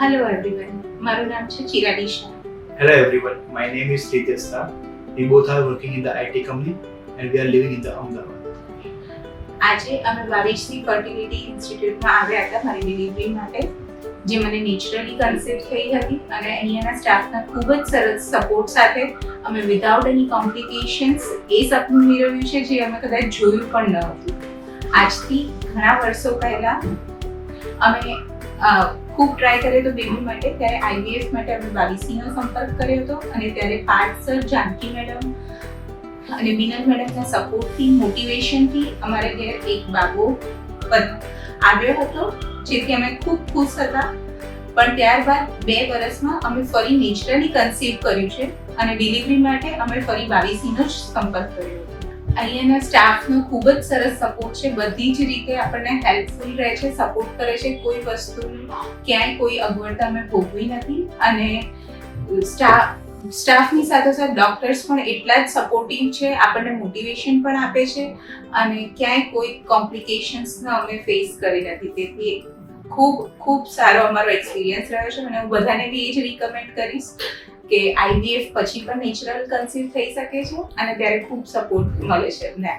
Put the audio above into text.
Hello everyone, મારું નામ છે ચિરાડી Shah. Hello everyone, my name is Ritesh Shah. We both are working in the IT company and we are living in the Ahmedabad. આજે અમે વાવિશની fertility ઇન્સ્ટિટ્યૂટમાં આવ્યા હતા મારી delivery માટે, જે મને નેચરલી કન્સેપ્ટ થઈ હતી અને અહીંયાના સ્ટાફના ખૂબ જ સરસ સપોર્ટ સાથે અમે વિધાઉટ એની કોમ્પ્લિકેશન્સ એ સપનું મેળવ્યું છે જે અમે કદાચ જોયું પણ ન હતું. આજથી ઘણા વર્ષો પહેલાં અમે ખૂબ ટ્રાય કર્યો હતો બેબી માટે. ત્યારે આઈવીએફ માટે અમે વાવિસીનો સંપર્ક કર્યો હતો અને ત્યારે પાર્થ સર, જાનકી મેડમ અને બિનલ મેડમના સપોર્ટથી, મોટિવેશનથી અમારે ઘેર એક બાબો આવ્યો હતો, જેથી અમે ખૂબ ખુશ હતા. પણ ત્યારબાદ 2 વર્ષમાં અમે ફરી નેચરલી કન્સીવ કર્યું છે અને ડિલિવરી માટે અમે ફરી વાવિસીનો જ સંપર્ક કર્યો હતો. અહીંયાના સ્ટાફનો ખૂબ જ સરસ સપોર્ટ છે. બધી જ રીતે આપણને હેલ્પફુલ રહે છે, સપોર્ટ કરે છે. કોઈ વસ્તુની ક્યાંય કોઈ અગવડતા અમે ભોગવી નથી અને સ્ટાફની સાથોસાથ ડોક્ટર્સ પણ એટલા જ સપોર્ટિવ છે, આપણને મોટિવેશન પણ આપે છે અને ક્યાંય કોઈ કોમ્પ્લિકેશન્સનો અમે ફેસ કરી નથી. તેથી ખૂબ સારો અમારો એક્સપિરિયન્સ રહ્યો છે અને હું બધાને બી એ જ રિકમેન્ડ કરીશ કે આઈવીએફ પછી પણ નેચરલ કન્સીવ થઈ શકે છે અને ત્યારે ખૂબ સપોર્ટ મળે છે એમને.